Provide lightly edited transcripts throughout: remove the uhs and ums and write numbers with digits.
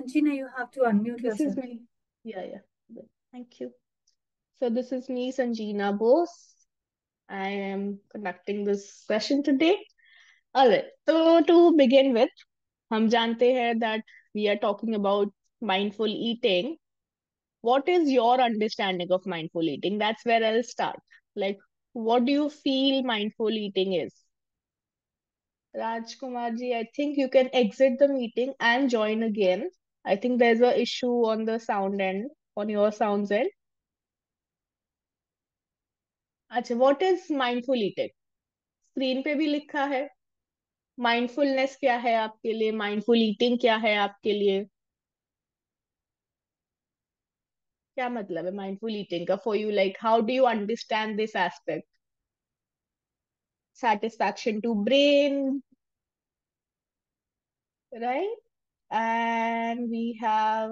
Gina, you have to unmute This is yourself. me. Yeah, yeah. Good. Thank you. So this is me, Sanjeena Bose. I am conducting this session today. All right. So to begin with, हम जानते हैं that we are talking about mindful eating. What is your understanding of mindful eating? That's where I'll start. Like, what do you feel mindful eating is? Rajkumar ji, I think you can exit the meeting and join again. I think there's a issue on the sound end, on your sounds end. अच्छा, what is mindful eating? Screen पे भी लिखा है। Mindfulness क्या है आपके लिए? Mindful eating क्या है आपके लिए? क्या मतलब है माइंडफुल ईटिंग का for you? Like how do you understand this aspect? satisfaction to brain, right? And we have,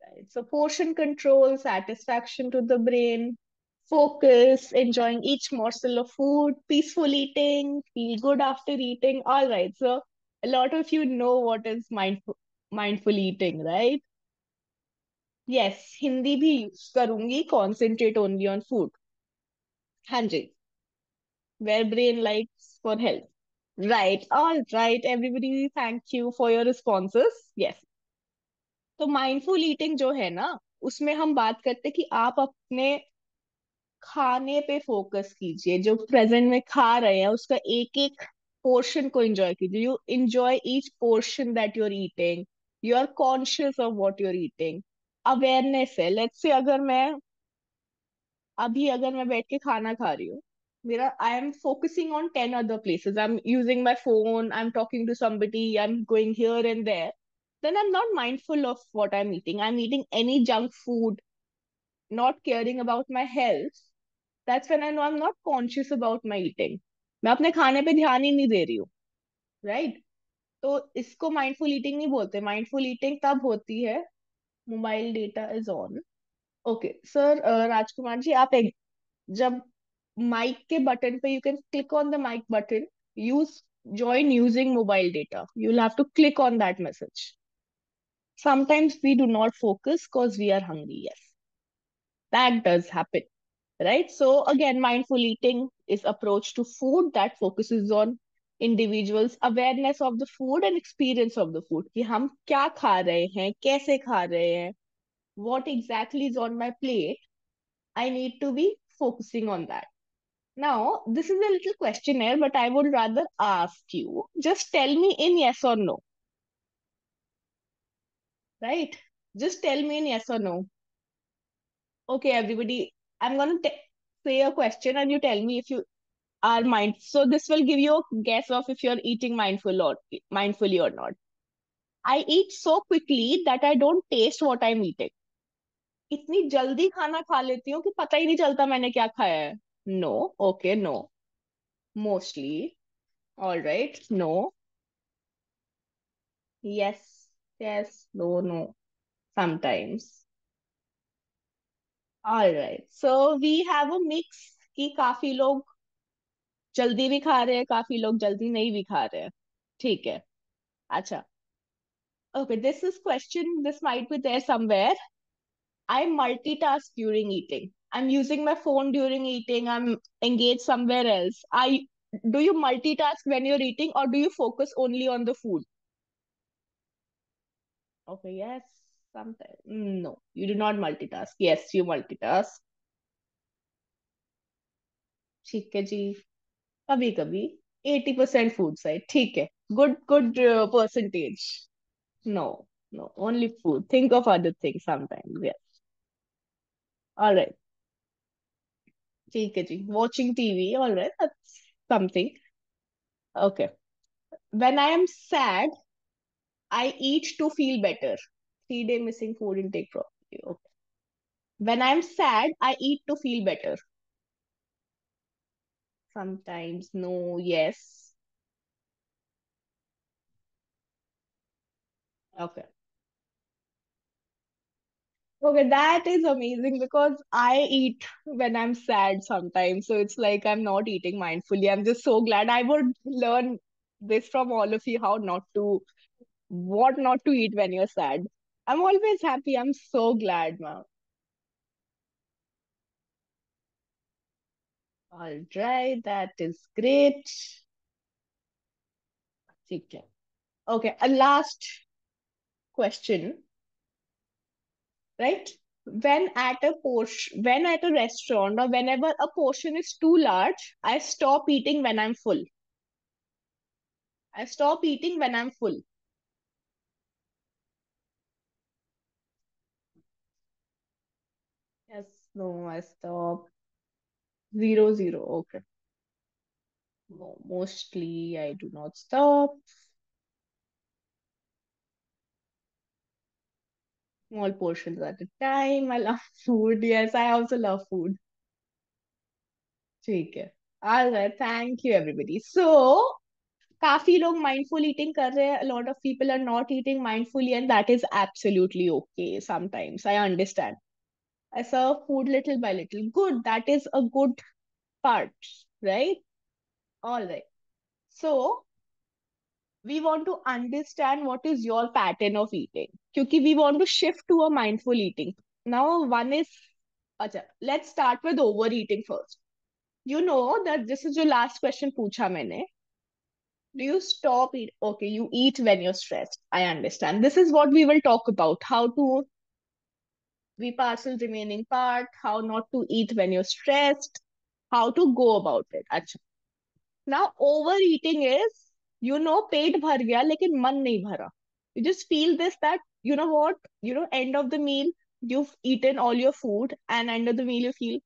right, so portion control, satisfaction to the brain, focus, enjoying each morsel of food, peaceful eating, feel good after eating. All right. So a lot of you know what is mindful eating, right? Yes, Hindi भी use करूंगी, concentrate only on food. हाँ जी, where brain likes for health. Right. All right, everybody, thank you for your responses. Yes. तो mindful eating जो है ना, उसमें हम बात करते हैं कि आप अपने खाने पे फोकस कीजिए। जो प्रेजेंट में खा रहे हैं उसका एक एक पोर्शन को एंजॉय कीजिए। You enjoy each portion that you are eating. You are conscious of what you are eating. Awareness है। लेट्स से अगर मैं बैठ के खाना खा रही हूँ, मेरा I am focusing on 10 other places, I am using my phone, I am talking to somebody, I am going here and there, then I'm not mindful of what I'm eating. I'm eating any junk food, not caring about my health. That's when I know I'm not conscious about my eating. मैं अपने खाने पे ध्यान ही नहीं दे रही हूँ, right? तो इसको माइंडफुल ईटिंग नहीं बोलते। माइंडफुल ईटिंग तब होती है, mobile data is on. Okay sir, Rajkumar ji, आप जब माइक के बटन पे, you can click on the mic button, use join using mobile data. You'll have to click on that message. Sometimes we do not focus because we are hungry. Yes, that does happen, right? So again, mindful eating is approach to food that focuses on individuals awareness of the food and experience of the food, कि हम क्या खा रहे हैं, कैसे खा रहे हैं, what exactly is on my plate. I need to be focusing on that. Now, this is a little questionnaire, but I would rather ask you, just tell me in yes or no, right? Just tell me in yes or no. Okay, everybody, I'm going to say a question and you tell me if you are mind. So this will give you a guess of if you're eating mindfully or not. I eat so quickly that I don't taste what I'm eating. इतनी जल्दी खाना खा लेती हूँ कि पता ही नहीं चलता मैंने क्या खाया है. No. Okay, no. Mostly. All right. No. Yes. Yes. No, no. Sometimes. All right. So we have a mix कि काफी लोग जल्दी भी खा रहे हैं, काफी लोग जल्दी नहीं भी खा रहे हैं. ठीक है. अच्छा. Okay, this is question. This might be there somewhere. I multitask during eating. I'm using my phone during eating. I'm engaged somewhere else. I Do you multitask when you're eating, or do you focus only on the food? Okay, yes, sometimes. No, you do not multitask. Yes, you multitask. ठीक है जी. कभी कभी 80% food side. ठीक है. Good percentage. No, no, only food. Think of other things sometimes. Yeah. All right. ठीक है जी. Watching TV. All right. That's something. Okay. When I am sad, I eat to feel better. 3 day missing food intake properly. Okay. When I am sad, I eat to feel better. Sometimes no, yes. Okay. Okay, that is amazing because I eat when I'm sad sometimes. So it's like I'm not eating mindfully. I'm just so glad I would learn. this from all of you, how not to, what not to eat when you're sad. I'm always happy. I'm so glad, ma'am. All right, that is great. Okay. Okay, a last question, right? When at a restaurant or whenever a portion is too large, I stop eating when I'm full. I stop eating when I'm full. Yes, no, I stop. Zero, zero. Okay. No, mostly I do not stop. Small portions at a time. I love food. Yes, I also love food. ठीक है. All right, thank you everybody. So, काफी लोग mindful eating कर रहे हैं. A lot of people are not eating mindfully, and that is absolutely okay. Sometimes I understand. I serve food little by little. Good. That is a good part, right? All right. So, we want to understand what is your pattern of eating. Because we want to shift to a mindful eating. Now, one is, acha, let's start with overeating first. You know that this is your last question पूछा मैंने. Do you stop eat? Okay, you eat when you're stressed. I understand. This is what we will talk about. How to we parcel remaining part, how not to eat when you're stressed, how to go about it. Acha. Now, overeating is, पेट भर गया लेकिन मन नहीं भरा. You just feel this that, you know what, end of the meal, you've eaten all your food, and end of the meal, you feel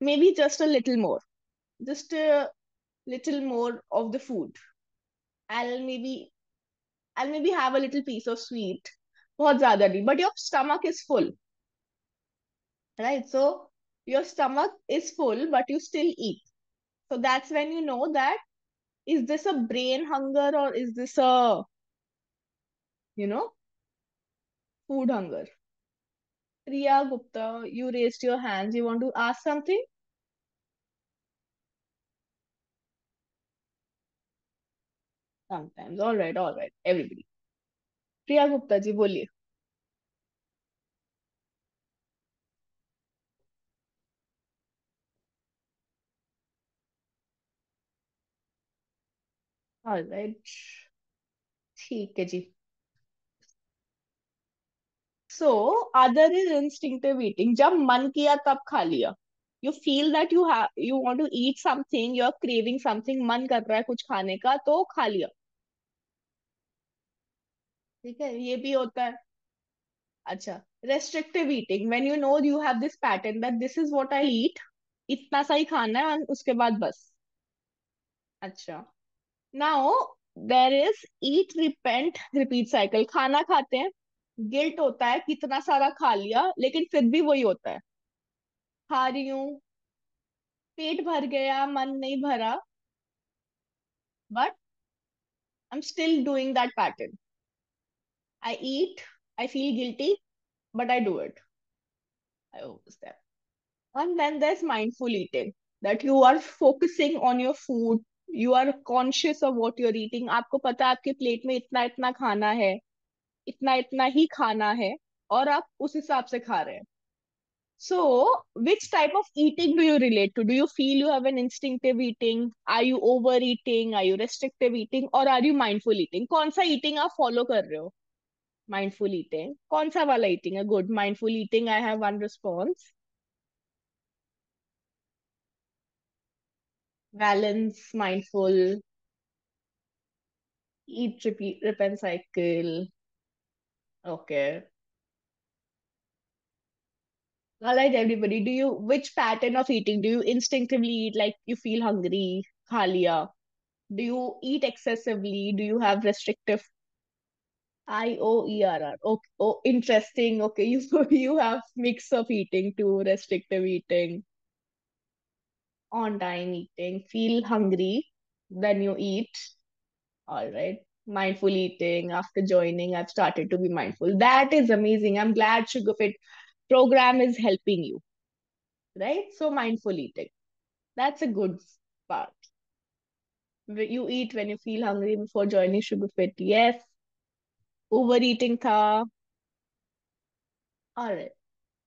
maybe just a little more, just a little more of the food. I'll maybe, I'll maybe have a little piece of sweet. बहुत ज्यादा नहीं, but your stomach is full, right? So your stomach is full, but you still eat. So that's when you know that is this a brain hunger or is this a, you know, food hunger. Priya Gupta, you raised your hands. You want to ask something? Sometimes. All right. Everybody. Priya Gupta ji, बोलिए. All right. ठीक है जी. So, other is instinctive eating. जब मन किया तब खा लिया. You feel that you want to eat something, you're craving something, मन कर रहा है कुछ खाने का तो खा लिया. ठीक है, ये भी होता है. अच्छा. Restrictive eating, when you know you have this pattern that this is what I eat, इतना सा ही खाना है और उसके बाद बस. अच्छा. Now there is eat repent repeat cycle. खाना खाते हैं, गिल्ट होता है कितना सारा खा लिया, लेकिन फिर भी वही होता है. खा रही हूँ, पेट भर गया, मन नहीं भरा, but I am still doing that pattern. I eat, I feel guilty, but I do it. I hope that. And then there's mindful eating, that you are focusing on your food, you are conscious of what you're eating. आपको पता है आपके plate में इतना इतना खाना है, इतना इतना ही खाना है, और आप उस हिसाब से खा रहे हैं. So, which type of eating do you relate to? Do you feel you have an instinctive eating? Are you overeating? Are you restrictive eating? Or are you mindful eating? कौन सा eating आप follow कर रहे हो? Mindful eating. कौन सा वाला eating है? Good. Mindful eating. I have one response. Balance, mindful, eat, repeat, repent cycle. Okay. All right, everybody. Which pattern of eating? Do you instinctively eat like you feel hungry? खा लिया. Do you eat excessively? Do you have restrictive IOERR? Okay. Oh, interesting. Okay, you you have mix of eating too, restrictive eating, on time eating, feel hungry, then you eat. All right. Mindful eating. After joining, I've started to be mindful. That is amazing. I'm glad SugarFit program is helping you, right? So mindful eating. That's a good part. You eat when you feel hungry before joining sugar fit. Yes. Overeating tha. All right.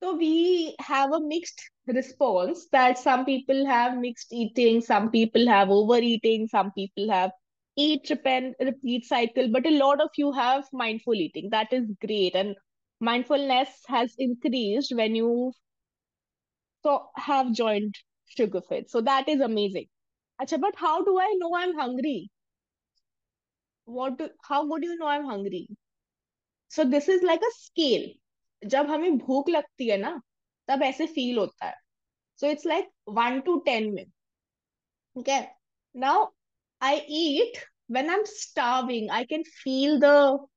So we have a mixed response that some people have mixed eating, some people have overeating, some people have eat, repeat cycle, but a lot of you have mindful eating. That is great. And mindfulness has increased when you have joined SugarFit. So that is amazing. Acha, but how do I know I'm hungry? How would you know I'm hungry? So this is like a scale. जब हमें भूख लगती है ना, तब ऐसे feel होता है. So it's like 1 to 10 min. Okay. Now I eat when I'm starving. I can feel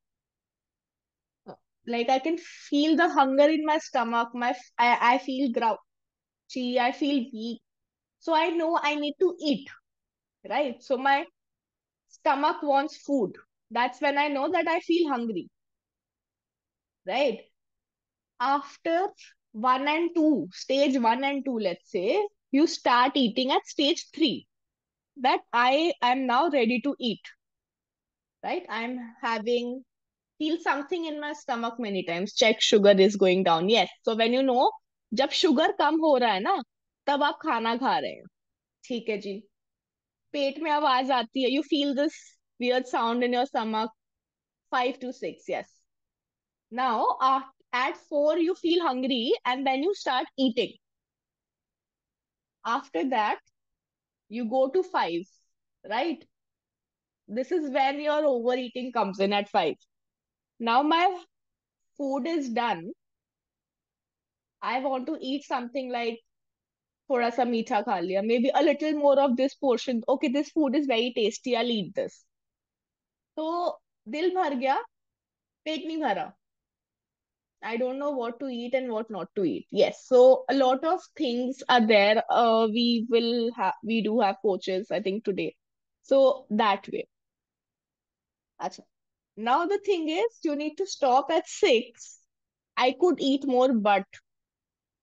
I can feel the hunger in my stomach. I feel grouchy. I feel weak. So I know I need to eat, right? So my stomach wants food. That's when I know that I feel hungry, right? After stage one and two, let's say, you start eating at stage three, that I am now ready to eat, right? I'm having feel something in my stomach many times. Check sugar is going down. Yes. So when you know, जब sugar कम हो रहा है ना, तब आप खाना खा रहे हैं. ठीक है जी. पेट में आवाज आती है. You feel this weird sound in your stomach. 5 to 6. Yes. Now, at 4, you feel hungry and then you start eating. After that, you go to 5, right? This is when your overeating comes in at 5. Now, my food is done. I want to eat something like थोड़ा सा मीठा खा लिया, maybe a little more of this portion. Okay, this food is very tasty, I'll eat this. तो दिल भर गया, पेट नहीं भरा. I don't know what to eat and what not to eat. Yes, so a lot of things are there. We do have coaches, I think, today. So that way. Acha. Now the thing is, you need to stop at 6. I could eat more, but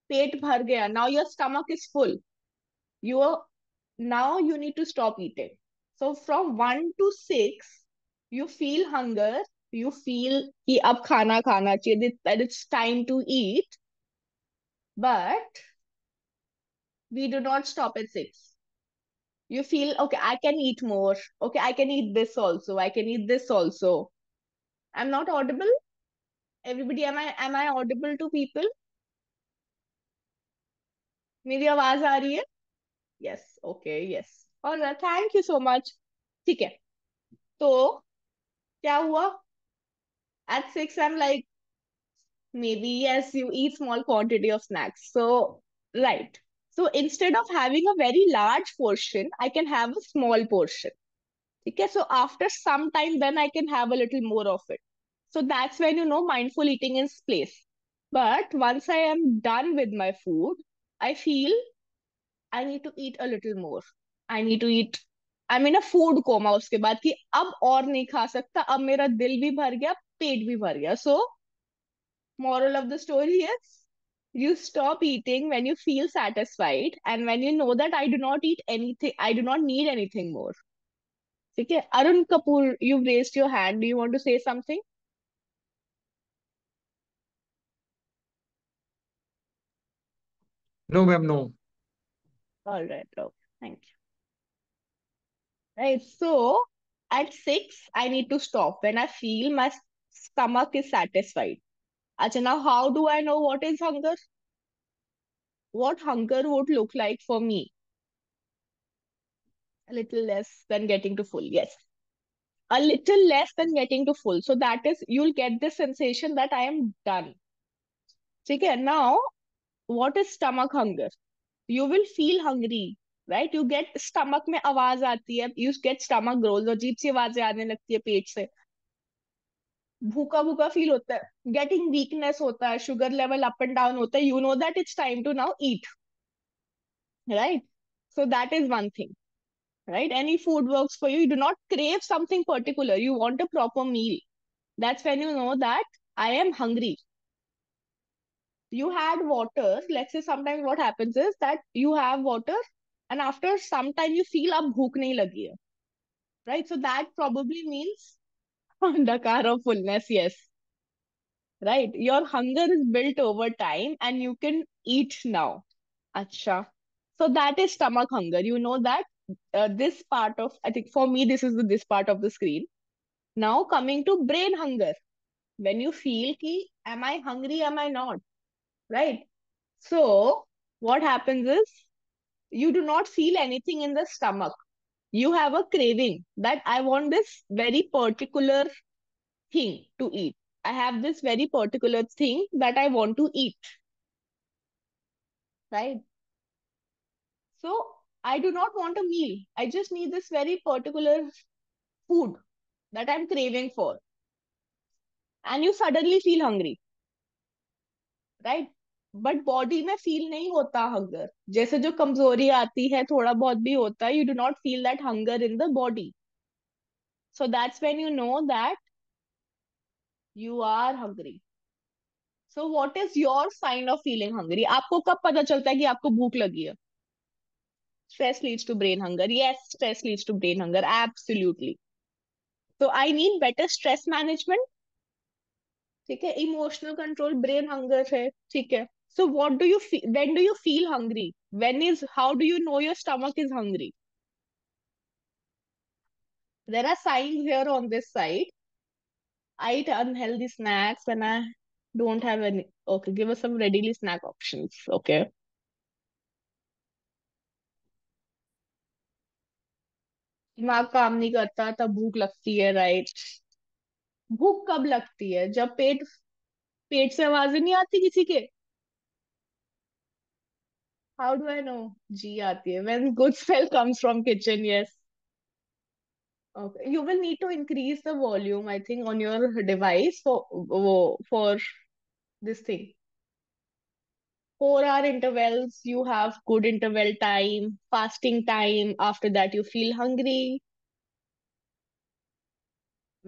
पेट भर गया. Now your stomach is full. You are now you need to stop eating. So from 1 to 6, you feel hunger. You feel कि अब खाना खाना चाहिए, that it's time to eat. But we do not stop at 6. You feel, okay, I can eat more. Okay, I can eat this also. I can eat this also. I'm not audible. Everybody, am I audible to people? मेरी आवाज आ रही है? Yes. Okay. Yes. All right. Thank you so much. ठीक है. तो क्या हुआ? At 6, I'm like, maybe yes, you eat small quantity of snacks. So, right. So instead of having a very large portion, I can have a small portion. Okay, so after some time, then I can have a little more of it. So that's when mindful eating is place. But once I am done with my food, I feel I need to eat a little more. I need to eat. I'm in a food coma उसके बाद कि अब और नहीं खा सकता, अब मेरा दिल भी भर गया, पेट भी भर गया. So moral of the story is, you stop eating when you feel satisfied and when you know that I do not eat anything, I do not need anything more. Okay, Arun Kapoor, you've raised your hand. Do you want to say something? No, ma'am, no. All right, okay, thank you. Right, so at 6, I need to stop when I feel my stomach is satisfied. Acha, now how do I know what is hunger? What hunger would look like for me? A little less than getting to full. Yes, a little less than getting to full. So that is, you'll get the sensation that I am done. Okay, now what is stomach hunger? You will feel hungry, right? You get stomach में आवाज आती है, you get stomach growls, अजीब सी आवाजें आने लगती है पेट से. भूखा भूखा फील होता है, गेटिंग वीकनेस होता है, sugar level up and down होता है. You know that it's time to now eat, right? So that is one thing, right? Any food works for you. You do not crave something particular, you want a proper meal. That's when you know that I am hungry. You had water, let's say, sometimes what happens is that you have water and after some time you feel अब भूख नहीं लगी है. right? So that probably means the car of fullness, yes, right? Your hunger is built over time and you can eat now. Acha. So that is stomach hunger. You know that this part of, I think for me, this is this part of the screen. Now coming to brain hunger. When you feel ki, am I hungry? Am I not? Right? So what happens is you do not feel anything in the stomach. You have a craving that I want this very particular thing to eat. I have this very particular thing that I want to eat. Right? So I do not want a meal. I just need this very particular food that I'm craving for. And you suddenly feel hungry, right? But body में feel नहीं होता hunger जैसे जो कमजोरी आती है थोड़ा बहुत भी होता है you do not feel that hunger in the body so that's when you know that you are hungry so what is your sign of feeling hungry आपको कब पता चलता है कि आपको भूख लगी है stress leads to brain hunger yes stress leads to brain hunger absolutely तो I need better stress management ठीक है इमोशनल कंट्रोल ब्रेन हंगर है ठीक है so what do you when do you feel hungry when is how do you know your stomach is hungry there are signs here on this side I eat unhealthy snacks when I don't have any okay give us some readily snack options okay दिमाग काम नहीं करता तब भूख लगती है right भूख कब लगती है जब पेट पेट से आवाजें नहीं आती किसी के हाउ डू आई नो जी आती है when good smell comes from kitchen yes okay you will need to increase the volume I think on your device for this thing 4 hour intervals you have good interval time fasting time after that you feel hungry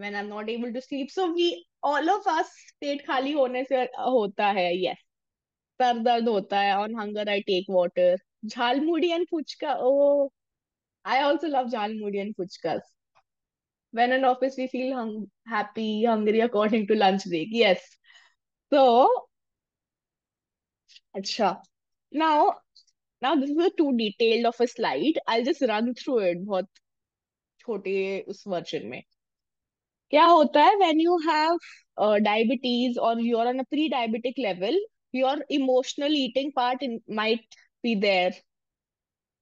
when I'm not able to sleep so we all of us पेट खाली होने से होता है yes sir दर्द होता है on hunger I take water jhalmudi and puchka oh I also love jhalmudi and puchkas when in office we feel happy hungry according to lunch break yes so acha now now this is a too detailed of a slide I'll just run through it बहुत छोटे उस version में क्या होता है when you have diabetes or you're on a pre-diabetic level your emotional eating part might be there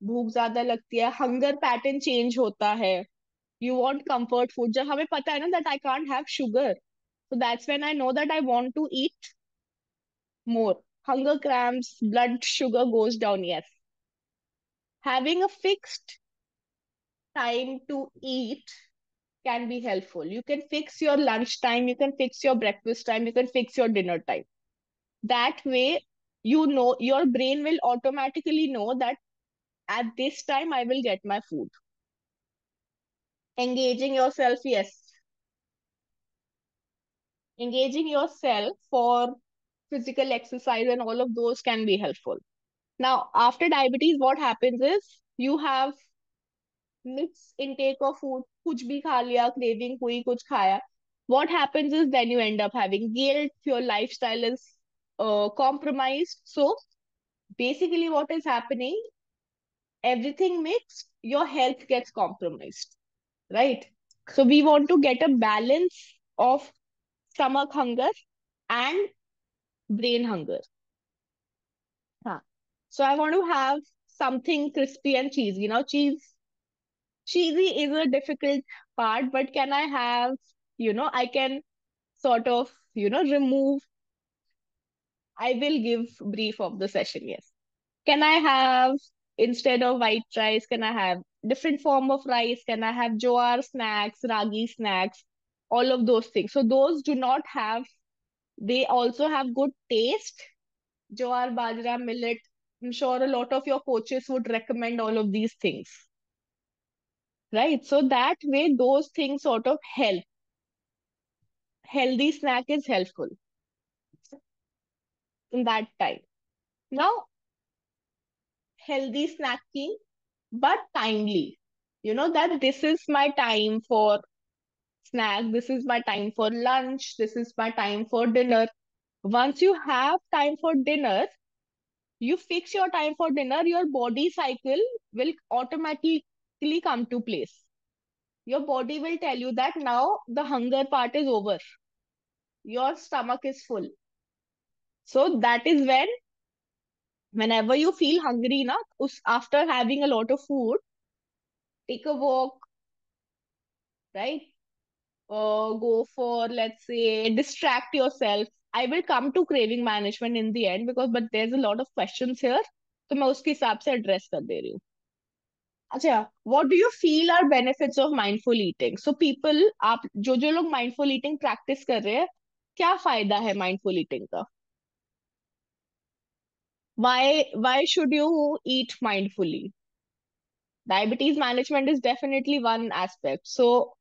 भूख ज्यादा लगती है हंगर पैटर्न चेंज होता है यू वांट कंफर्ट फूड जब हमें पता है ना that I can't have sugar so that's when I know that I want to eat more hunger cramps blood sugar goes down yes having a fixed time to eat can be helpful. You can fix your lunch time, you can fix your breakfast time, you can fix your dinner time. That way, you know, your brain will automatically know that at this time I will get my food. Engaging yourself, yes. Engaging yourself for physical exercise and all of those can be helpful. Now, after diabetes, what happens is you have mixed intake of food, कुछ भी खा लिया, craving हुई, कुछ खाया. What happens is then you end up having guilt, your lifestyle is compromised. So basically what is happening, everything mixed, your health gets compromised, right? So we want to get a balance of stomach hunger and brain hunger. Huh. So I want to have something crispy and cheesy. Now cheesy is a difficult part, but can I have, I can sort of, remove, I will give brief of the session, yes. Can I have, instead of white rice, can I have different form of rice? Can I have jowar snacks, ragi snacks, all of those things? So those do not have, they also have good taste. Jowar, bajra, millet. I'm sure a lot of your coaches would recommend all of these things, right? So that way, those things sort of help. Healthy snack is helpful in that time. Now, healthy snacking, but timely. You know that this is my time for snack, this is my time for lunch, this is my time for dinner. Once you have time for dinner, you fix your time for dinner, your body cycle will automatically come to place. Your body will tell you that now the hunger part is over, your stomach is full. So that is when, whenever you feel hungry na, after having a lot of food, take a walk, right? Go for, let's say, distract yourself. I will come to craving management in the end, because but there's a lot of questions here, तो मैं उसके हिसाब से address कर दे रही हूँ. अच्छा, what do you feel are benefits of mindful eating? So people, आप जो जो लोग mindful eating practice कर रहे हैं, क्या फायदा है mindful eating का? Why should you eat mindfully? Diabetes management is definitely one aspect. So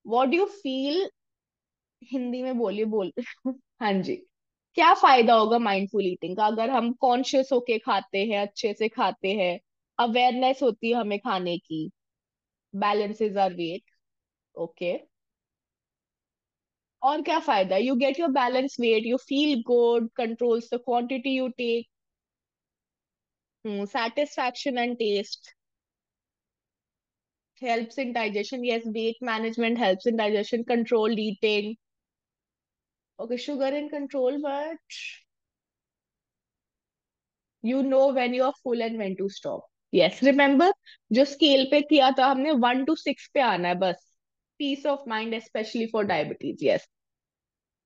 what do you feel, Hindi में बोलिए बोल हाँ जी, क्या फायदा होगा माइंडफुल ईटिंग का अगर हम कॉन्शियस होके खाते हैं, अच्छे से खाते हैं, अवेयरनेस होती है हमें खाने की, बैलेंसेस आर वेट, ओके. और क्या फायदा? You get your balance weight, you feel good, controls the quantity you take, satisfaction and taste, helps in digestion. Yes, weight management helps in digestion, controlled eating. Okay, sugar in control, but you know when you are full and when to stop. Yes, remember, जो scale पे किया था हमने, 1 to 6 पे आना है बस. Peace of mind specially for diabetes. Yes,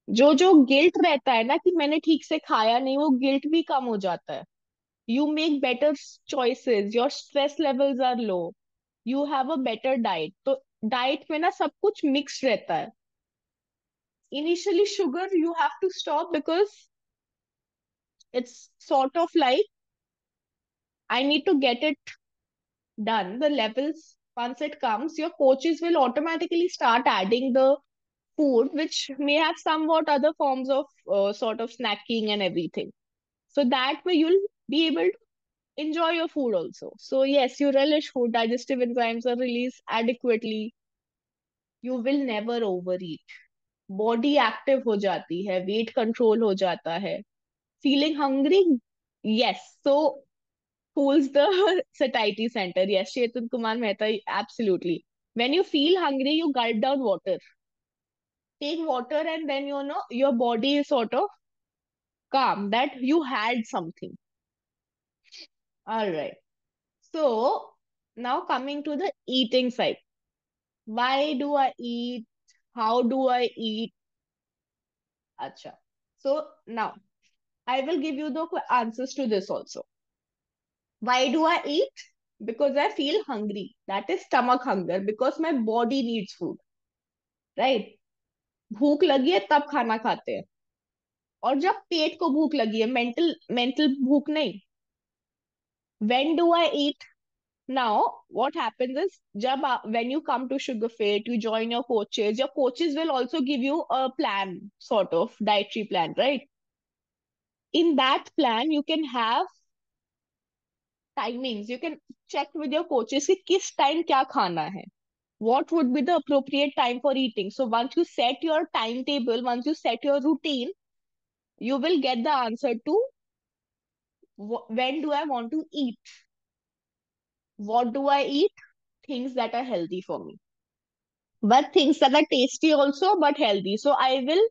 जो जो गिल्ट रहता है ना कि मैंने ठीक से खाया नहीं, वो गिल्ट भी कम हो जाता है. You make better choices, your stress levels are low, you have a better diet. तो डाइट में ना सब कुछ मिक्स रहता है. Initially sugar you have to stop because it's sort of like, I need to get it done. The levels, once it comes, your coaches will automatically start adding the food, which may have somewhat other forms of sort of snacking and everything. So that way you'll be able to enjoy your food also. So yes, you relish food, digestive enzymes are released adequately. You will never overeat. Body active हो जाती है, weight control हो जाता है. Feeling hungry? Yes. So who's the satiety center? Yes, Chetan Kumar Mehta, absolutely. When you feel hungry, you gulp down water. Take water and then you know your body is sort of calm that you had something. All right. So now coming to the eating side. Why do I eat? How do I eat? Acha. So now I will give you the answers to this also. Why do I eat? Because I feel hungry. That is stomach hunger, because my body needs food. Right? भूख लगी है तब खाना खाते हैं. और जब पेट को भूख लगी है, मेंटल मेंटल भूख नहीं. When do I eat? Now, what happens is, when you come to Sugar Fit, you join your coaches. Your coaches will also give you a plan, sort of dietary plan, right? In that plan, you can have timings. You can check with your coaches कि किस time क्या खाना है. What would be the appropriate time for eating? So once you set your timetable, once you set your routine, you will get the answer to when do I want to eat? What do I eat? Things that are healthy for me. But things that are tasty also, but healthy. So I will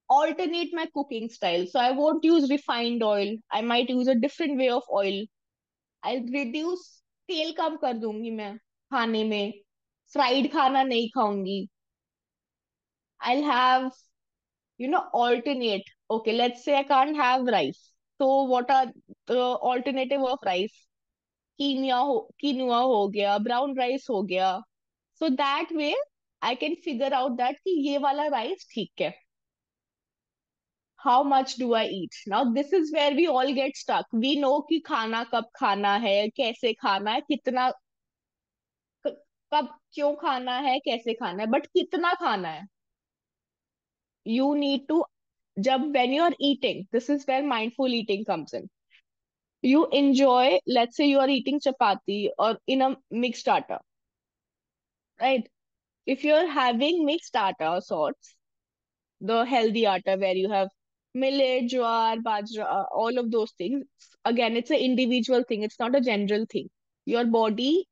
alternate my cooking style. So I won't use refined oil. I might use a different way of oil. I'll reduce, तेल कम कर दूंगी मैं खाने में. Fried खाना नहीं खाऊंगी. I'll have, alternate. Okay, let's say I can't have rice. So what are the alternative of rice? Quinoa हो गया, brown rice हो गया. So that way I can figure out that कि ये वाला rice ठीक है. How much do I eat? Now this is where we all get stuck. We know कि खाना कब खाना है, कैसे खाना है, कितना, कब क्यों खाना है, कैसे खाना है, but कितना खाना है. You need to, जब when you are eating, this is where mindful eating comes in. You enjoy, let's say you are eating chapati or in a mixed atta, right? If you're having mixed atta sorts, the healthy atta where you have millet, jowar, bajra, all of those things. Again, it's an individual thing. It's not a general thing. Your body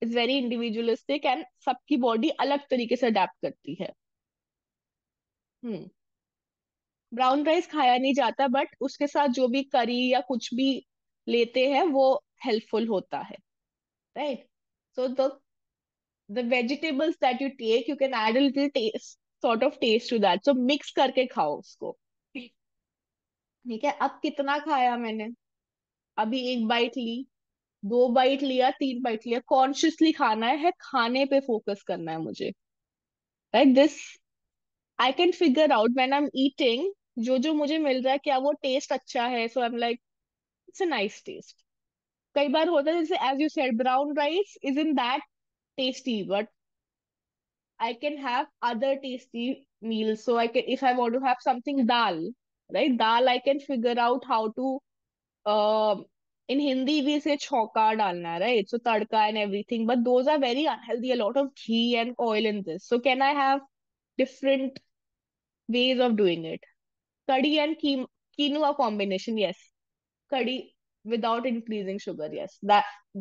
is very individualistic and सबकी body अलग तरीके से adapt करती है. हम्म. Brown rice खाया नहीं जाता but उसके साथ जो भी करी या कुछ भी लेते हैं वो हेल्पफुल होता है, right? So the vegetables that you take you can add a little taste, sort of taste to that, so mix करके खाओ उसको. ठीक है, अब कितना खाया मैंने? अभी एक बाइट ली, दो बाइट लिया, तीन बाइट लिया, कॉन्शियसली खाना है खाने पे फोकस करना है मुझे, right? This I can figure out when I am eating, जो जो मुझे मिल रहा है क्या वो टेस्ट अच्छा है, so I am like it's a nice taste. कई बार होता है जैसे as you said brown rice is in that tasty, but I can have other tasty meals. So I can, if I want to have something dal, right? Dal, I can figure out how to. Uh, in Hindi, we say chauka dalna, right? So tadka and everything, but those are very unhealthy. A lot of ghee and oil in this. So can I have different ways of doing it? Curry and quinoa combination, yes. Curry without increasing sugar, yes.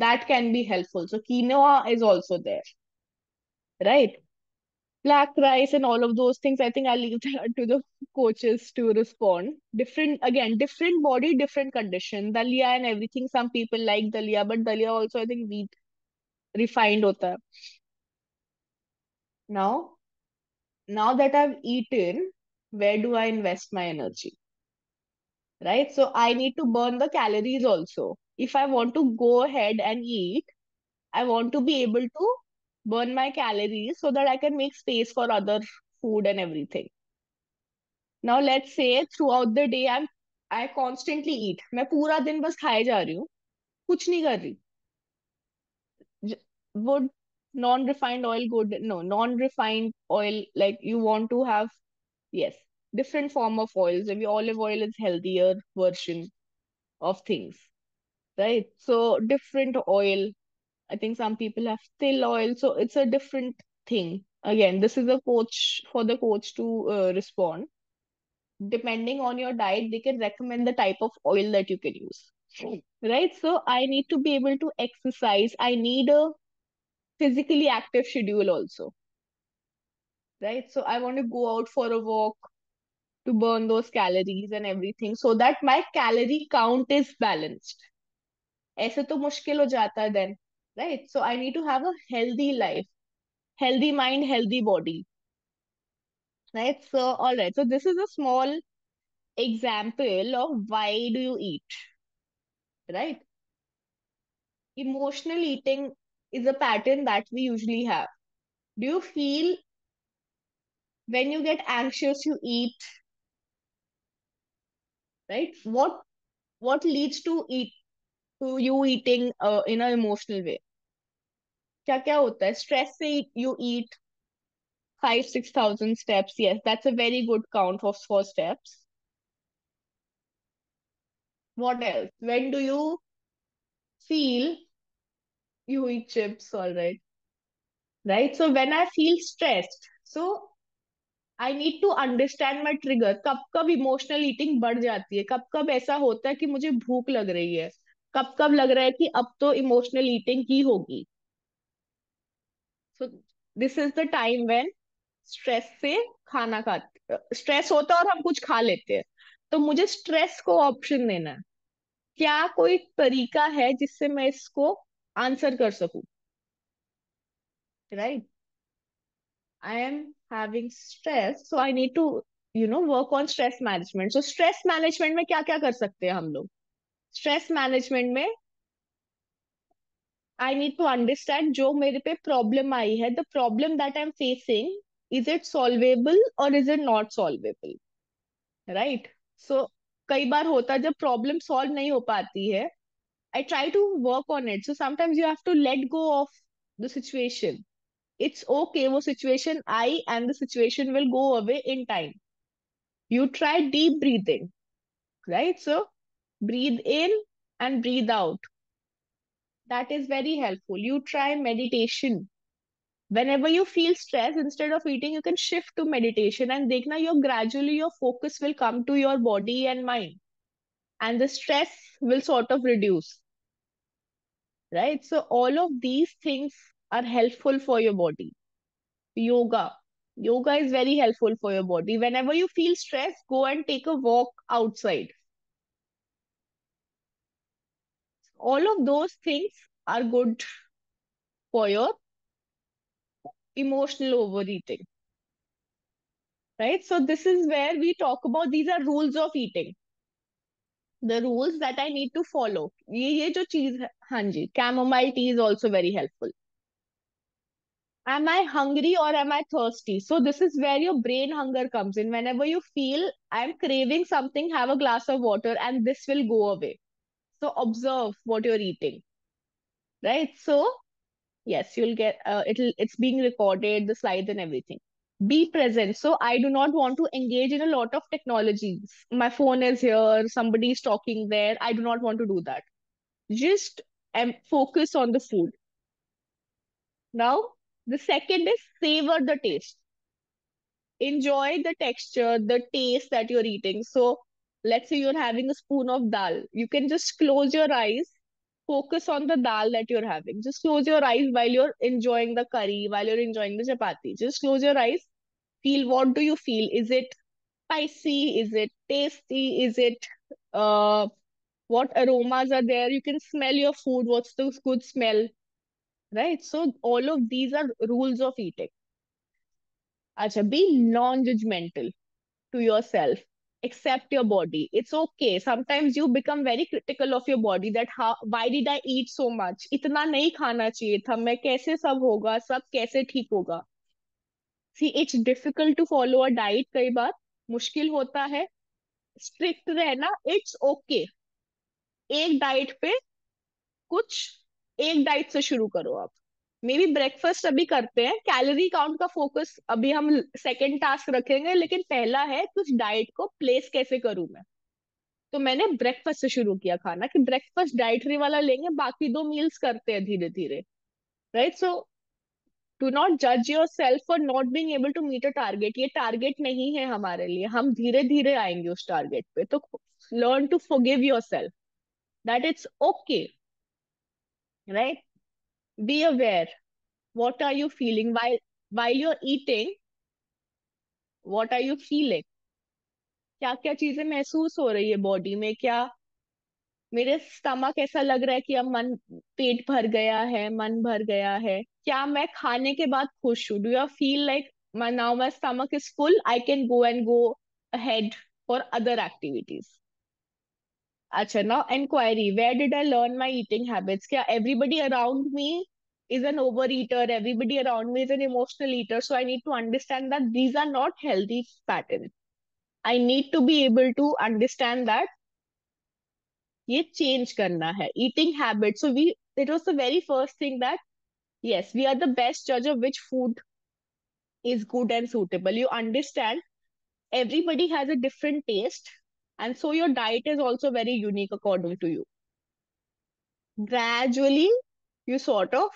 That can be helpful. So quinoa is also there, right? Black rice and all of those things, I think I'll leave that to the coaches to respond. Different, again, different body, different condition. Dalia and everything, some people like dalia, but dalia also, I think, wheat refined hota hai. Now, now that I've eaten, where do I invest my energy? Right? So I need to burn the calories also. If I want to go ahead and eat, I want to be able to burn my calories so that I can make space for other food and everything. Now let's say throughout the day I constantly eat, मैं पूरा दिन बस खाए जा रही हूँ, कुछ नहीं कर रही. Would non refined oil good? No, non refined oil, like you want to have, yes, different form of oils. Maybe olive oil is healthier version of things, right? So different oil, I think some people have still oil, so it's a different thing. Again, this is a coach, for the coach to respond. Depending on your diet, they can recommend the type of oil that you can use. Right? So I need to be able to exercise. I need a physically active schedule also. Right? So I want to go out for a walk to burn those calories and everything so that my calorie count is balanced. ऐसे तो मुश्किल हो जाता है then. Right? So I need to have a healthy life, healthy mind, healthy body. Right? So, all right. So this is a small example of why do you eat, right? Emotional eating is a pattern that we usually have. Do you feel when you get anxious, you eat, right? What leads to you eating in an emotional way? क्या क्या होता है? Stress से you eat 5,000-6,000 steps. Yes, that's a very good count for steps. What else? When do you feel you eat chips? All right, right. So when I feel stressed, so I need to understand my trigger. कब कब emotional eating बढ़ जाती है, कब कब ऐसा होता है कि मुझे भूख लग रही है, कब कब लग रहा है कि अब तो इमोशनल ईटिंग ही होगी. सो this is the time when stress से खाना खाते, स्ट्रेस होता है और हम कुछ खा लेते हैं. तो मुझे स्ट्रेस को ऑप्शन देना है. क्या कोई तरीका है जिससे मैं इसको आंसर कर सकूं, right? I am having stress, so I need to work on stress management. So stress management में क्या क्या कर सकते हैं हम लोग? स्ट्रेस मैनेजमेंट में आई नीड टू अंडरस्टैंड जो मेरे पे प्रॉब्लम आई है, the problem that I am facing, is it solvable और is it not solvable, right? So कई बार होता है जब प्रॉब्लम सॉल्व नहीं हो पाती है, I try to work on it. So sometimes you have to let go of the situation. It's okay, वो situation I and the situation will go away in time. You try deep breathing, right? So breathe in, and breathe out. That is very helpful. You try meditation. Whenever you feel stress, instead of eating, you can shift to meditation, and dekhna, gradually your focus will come to your body and mind, and the stress will sort of reduce, right? So all of these things are helpful for your body. Yoga. Yoga is very helpful for your body. Whenever you feel stress, go and take a walk outside. All of those things are good for your emotional overeating, right? So this is where we talk about these are rules of eating. The rules that I need to follow. ये जो चीज है, हाँ जी, chamomile tea is also very helpful. Am I hungry or am I thirsty? So this is where your brain hunger comes in. Whenever you feel I'm craving something, have a glass of water and this will go away. So observe what you're eating, right? So yes, you'll get it's being recorded, the slides and everything. Be present. So I do not want to engage in a lot of technologies. My phone is here, somebody is talking there. I do not want to do that. Just focus on the food. Now, the second is savor the taste. Enjoy the texture, the taste that you're eating. So, let's say you're having a spoon of dal. You can just close your eyes, focus on the dal that you're having. Just close your eyes while you're enjoying the curry, while you're enjoying the chapati. Just close your eyes. Feel, what do you feel? Is it spicy? Is it tasty? Is it uh what aromas are there? You can smell your food. What's the good smell? Right? So all of these are rules of eating. Acha, be non-judgmental to yourself. Accept your body. It's okay. Sometimes you become very critical of your body that how why did I eat so much? इतना नहीं खाना चाहिए था. मैं कैसे सब होगा? सब कैसे ठीक होगा? See, it's difficult to follow a diet कई बार मुश्किल होता है. स्ट्रिक्ट रहना, इट्स ओके. एक डाइट पे कुछ एक डाइट से शुरू करो आप. मे बी ब्रेकफास्ट अभी करते हैं, कैलोरी काउंट का फोकस अभी हम सेकंड टास्क रखेंगे, लेकिन पहला है कुछ डाइट को प्लेस कैसे करूं मैं. तो मैंने ब्रेकफास्ट से शुरू किया खाना कि ब्रेकफास्ट डाइटरी वाला लेंगे, बाकी दो मील्स करते हैं धीरे धीरे, राइट? सो डू नॉट जज yourself for not being able to meet a target. ये टारगेट नहीं है हमारे लिए, हम धीरे धीरे आएंगे उस टारगेट पे. तो learn to forgive yourself that it's okay, right? Be aware. What are you feeling while you're eating? What are you feeling? क्या क्या चीजें महसूस हो रही है बॉडी में? क्या मेरे स्टमक ऐसा लग रहा है कि अब मन, पेट भर गया है, मन भर गया है? क्या मैं खाने के बाद खुश हूँ? Do you feel like now my stomach is full, I can go ahead for other activities? Acha, now inquiry. Where did I learn my eating habits? Kya everybody around me is an overeater? Everybody around me is an emotional eater. So I need to understand that these are not healthy patterns. I need to be able to understand that ये change करना है. Eating habits. So it was the very first thing that, yes, we are the best judge of which food is good and suitable. You understand everybody has a different taste. And so your diet is also very unique according to you. Gradually you sort of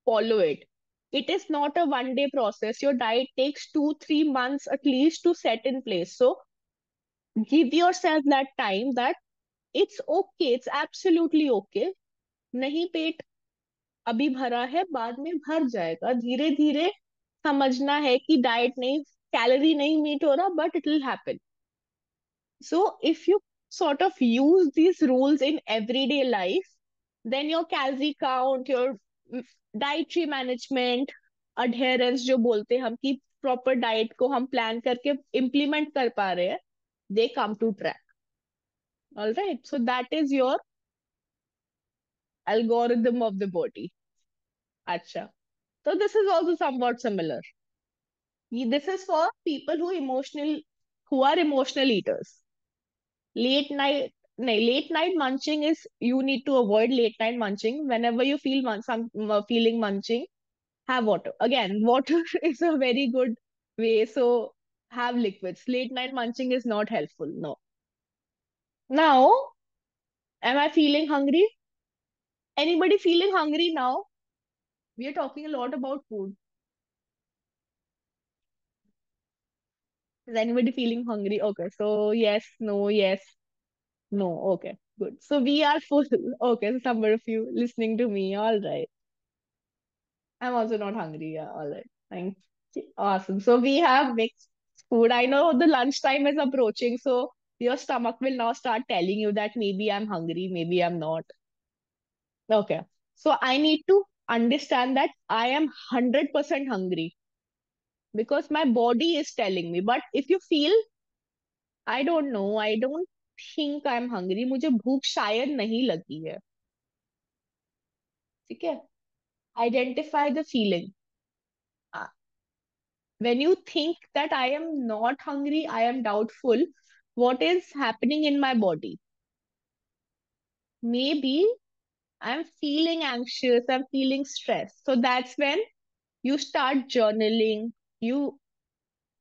follow it. It is not a 1 day process. Your diet takes 2 3 months at least to set in place. So give yourself that time that it's okay, it's absolutely okay. नहीं पेट अभी भरा है, बाद में भर जाएगा धीरे धीरे. समझना है कि डाइट नहीं, कैलोरी नहीं मीट हो रहा, but it will happen. So if you sort of use these rules in everyday life, then your calorie count, your dietary management, adherence जो बोलते हैं हम कि proper diet को हम plan करके implement कर पा रहे हैं, they come to track. All right. So that is your algorithm of the body. Acha. So this is also somewhat similar. This is for people who are emotional eaters. Late night, no, late night munching is, you need to avoid late night munching. Whenever you feel feeling munching, have water. Again, water is a very good way. So have liquids. Late night munching is not helpful. No. Now, Am I feeling hungry? Anybody feeling hungry now? We are talking a lot about food. Is anybody feeling hungry? Okay, so yes, no, yes, no. Okay, good. So we are full. Okay, so some of you listening to me. All right. I'm also not hungry. Yeah, all right. Thanks. Awesome. So we have mixed food. I know the lunchtime is approaching, so your stomach will now start telling you that maybe I'm hungry, maybe I'm not. Okay. So I need to understand that I am 100% hungry because my body is telling me. But if you feel, I don't know, I don't think I'm hungry, मुझे भूख शायद नहीं लगी है. ठीक है? Identify the feeling. When you think that I am not hungry, I am doubtful, what is happening in my body? Maybe I'm feeling anxious, I'm feeling stressed. So that's when you start journaling, you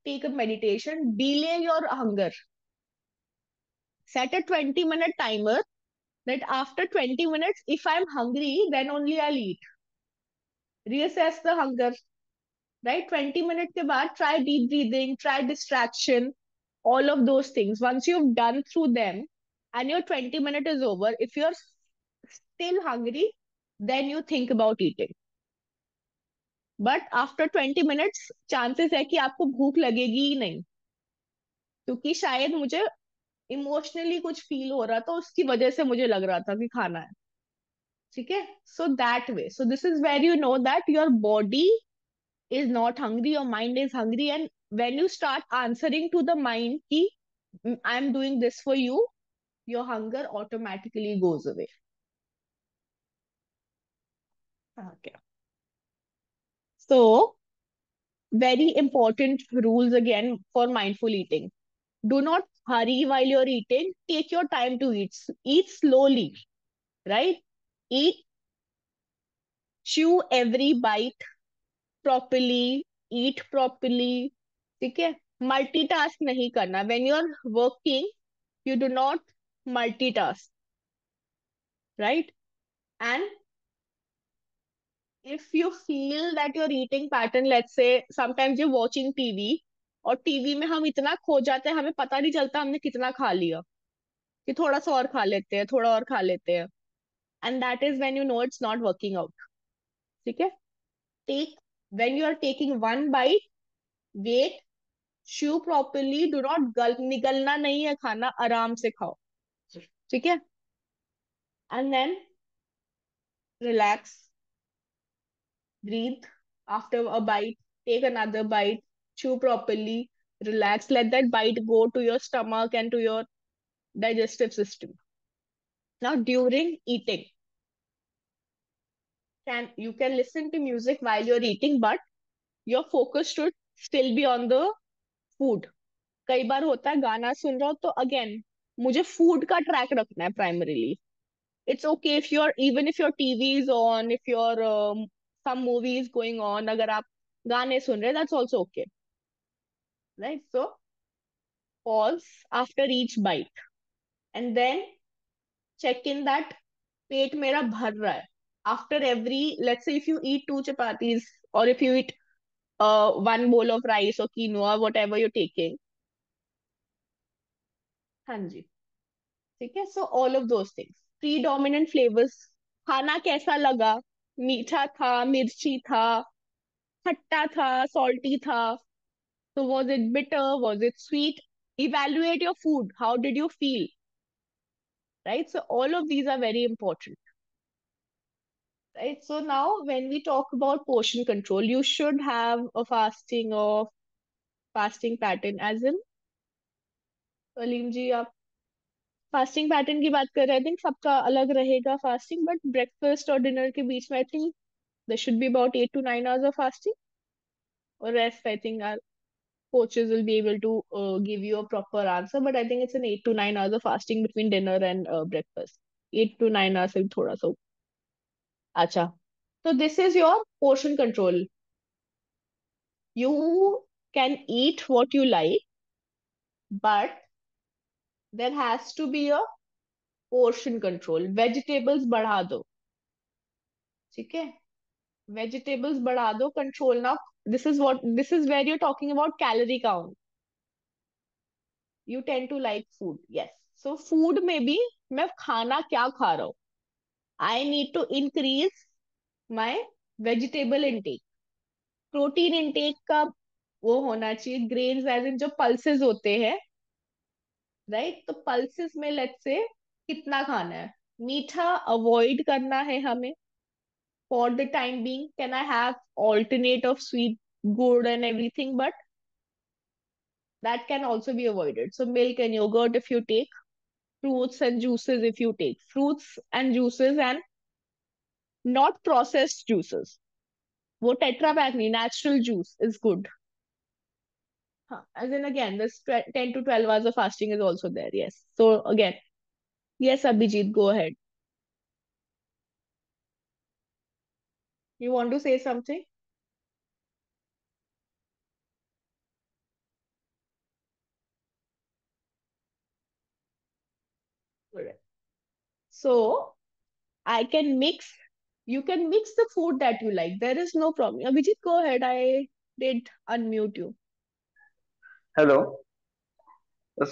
take a meditation, delay your hunger. Set a 20-minute timer that after 20 minutes, if I'm hungry, then only I'll eat. Reassess the hunger, right? 20 minutes ke baad, try deep breathing, try distraction, all of those things. Once you've done through them and your 20 minute is over, if you're still hungry, then you think about eating. But after 20 minutes, chances है कि आपको भूख लगेगी ही नहीं, क्योंकि शायद मुझे emotionally कुछ फील हो रहा था, उसकी वजह से मुझे लग रहा था कि खाना है. ठीक है? So that way, so this is where you know that your body is not hungry, your mind is hungry. And when you start answering to the mind ki I'm doing this for you, your hunger automatically goes away. Okay. So very important rules again for mindful eating. Do not hurry while you're eating. Take your time to eat. Eat slowly, right? Eat, chew every bite properly, eat properly. ठीक है? Multitask नहीं करना. When you're working, you do not multitask, right? And if you feel that your eating pattern, let's say sometimes you're watching TV और TV में हम इतना खो जाते हैं, हमें पता नहीं चलता हमने कितना खा लिया, कि थोड़ा सा और खा लेते हैं, थोड़ा और खा लेते हैं. And that is when you know it's not working out. ठीक है? Take, when you are taking one bite, wait, chew properly, do not गल, निगलना नहीं है खाना, आराम से खाओ. ठीक है? And then relax, breathe after a bite, take another bite, chew properly, relax, let that bite go to your stomach and to your digestive system. Now, during eating, you can listen to music while you're eating, but your focus should still be on the food. कई बार होता है गाना सुन रहा हो तो again मुझे food का ट्रैक रखना है primarily. It's okay if you're, even if your TV is on, if your some movie is going on, अगर आप गाने सुन रहे, that's also okay, right? So pause after each bite and then check in that पेट मेरा भर रहा है. After every, let's say if you eat two chapatis or if you eat one bowl of rice or quinoa, whatever you're taking. हाँ जी. ठीक है? So all of those things. Predominant flavors. खाना कैसा लगा? मीठा था, मिर्ची था, खट्टा था, salty था. So was it bitter? Was it sweet? Evaluate your food. How did you feel? Right? So all of these are very important. Right? So now when we talk about portion control, you should have a fasting pattern. As in, Salim जी, आप fasting pattern की बात कर रहे हैं. I think सबका अलग रहेगा fasting, but breakfast और डिनर के बीच में I think there should be about 8 to 9 hours of fasting. Or rest, I think our coaches will be able to give you a proper answer. But I think it's an 8 to 9 hours of fasting between dinner and breakfast. 8 to 9 hours is थोड़ा सा. अच्छा. So this is your portion control. You can eat what you like, but there has to be a portion control, vegetables बढ़ा दो, ठीक है, vegetables बढ़ा दो, control ना, this is where you talking about calorie count, you tend to like food, yes, so food में भी मैं खाना क्या खा रहा हूँ, I need to increase my vegetable intake, protein intake का वो होना चाहिए, ग्रेन्स एज इन जो पल्सेस होते हैं, राइट, तो पल्सेस में लेट्स से कितना खाना है, मीठा अवॉइड करना है हमें for the time being. Can I have alternate of sweet, good and everything? But that can also be avoided. So milk and yogurt if you take, fruits and juices if you take, fruits and juices and not processed juices. वो tetra pack नहीं, natural juice is good. हाँ, as in again, this 10 to 12 hours of fasting is also there. Yes. So again, yes, Abhijit, go ahead. You want to say something? Alright. So I can mix, you can mix the food that you like. There is no problem. Abhijit, go ahead. I did unmute you. Hello.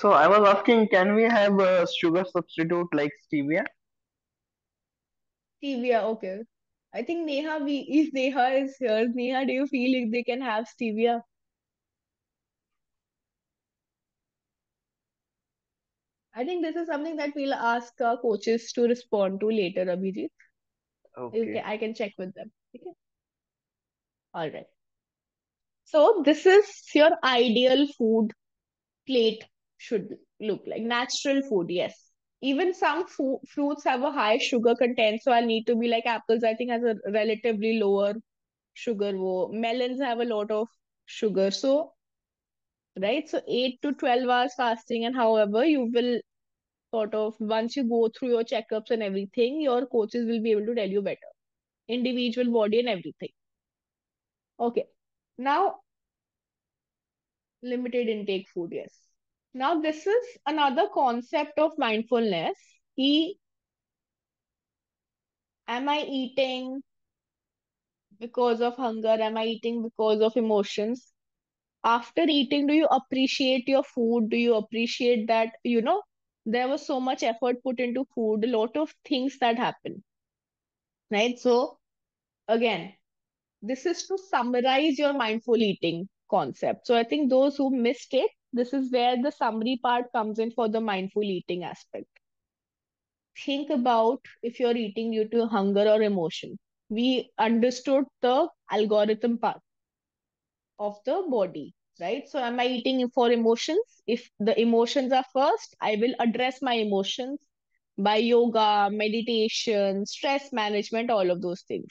So I was asking, can we have a sugar substitute like stevia? Stevia, okay. I think Neha, if Neha is here, Neha, do you feel if they can have stevia? I think this is something that we'll ask our coaches to respond to later, Abhijit. Okay, Okay. I can check with them. Okay. All right. So this is your ideal food plate should look like. Natural food, yes. Even some fruits have a high sugar content, so I need to be like apples, I think has a relatively lower sugar. Melons have a lot of sugar. So, right, so 8 to 12 hours fasting, and however, you will sort of, once you go through your checkups and everything, your coaches will be able to tell you better. Individual body and everything. Okay. Now, limited intake food, yes. Now, this is another concept of mindfulness. Am I eating because of hunger? Am I eating because of emotions? After eating, do you appreciate your food? Do you appreciate that, there was so much effort put into food, a lot of things that happen, right? So, again, this is to summarize your mindful eating concept. So, I think those who missed it, this is where the summary part comes in for the mindful eating aspect. Think about if you're eating due to hunger or emotion. We understood the algorithm part of the body, right? So, am I eating for emotions? If the emotions are first, I will address my emotions by yoga, meditation, stress management, all of those things.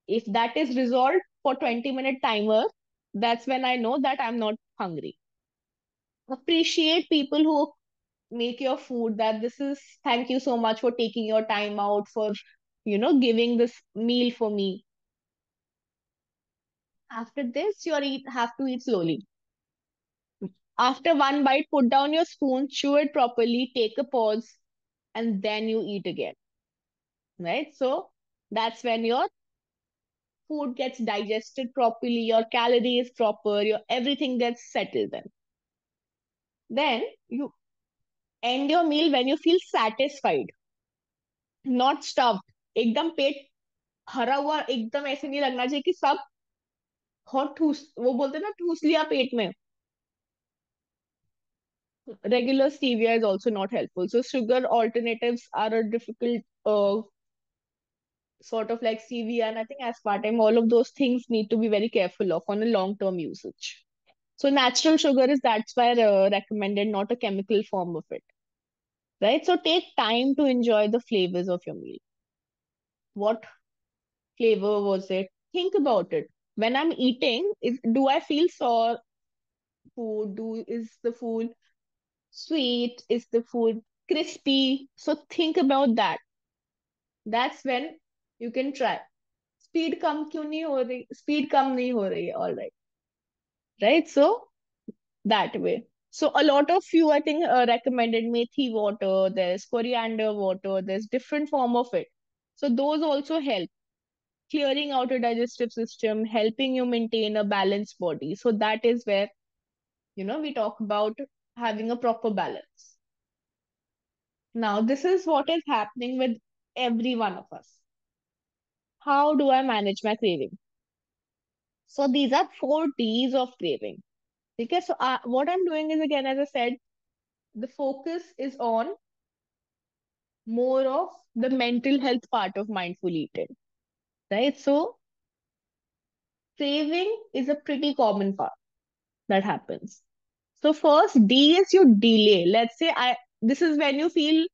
If that is resolved for 20-minute timer, that's when I know that I'm not hungry. Appreciate people who make your food, that this is, thank you so much for taking your time out for, giving this meal for me. After this, have to eat slowly. After one bite, put down your spoon, chew it properly, take a pause, and then you eat again. Right? So that's when your food gets digested properly, your calories proper, your everything gets settled then you end your meal when you feel satisfied, not stuffed. एकदम पेट भरा हुआ एकदम ऐसे नहीं लगना चाहिए कि सब बहुत ठूस, वो बोलते हैं ना ठूस लिया पेट में. Regular stevia is also not helpful. So sugar alternatives are a difficult sort of like stevia and I think aspartame. All of those things need to be very careful of on a long term usage. So natural sugar is that's why recommended, not a chemical form of it. Right. So take time to enjoy the flavors of your meal. What flavor was it? Think about it. When I'm eating, do I feel sour food? Is the food sweet? Is the food crispy? So think about that. That's when you can try. Speed कम क्यों नहीं हो रही? Speed कम नहीं हो रही है. All right. Right. So that way. So a lot of you, I think, recommended methi water, there's coriander water, there's different form of it. So those also help clearing out your digestive system, helping you maintain a balanced body. So that is where, we talk about having a proper balance. Now, this is what is happening with every one of us. How do I manage my craving? So these are 4 Ds of craving. Okay, so what I'm doing is, again, as I said, the focus is on more of the mental health part of mindful eating, right? So craving is a pretty common part that happens. So first D is you delay. Let's say I this is when you feel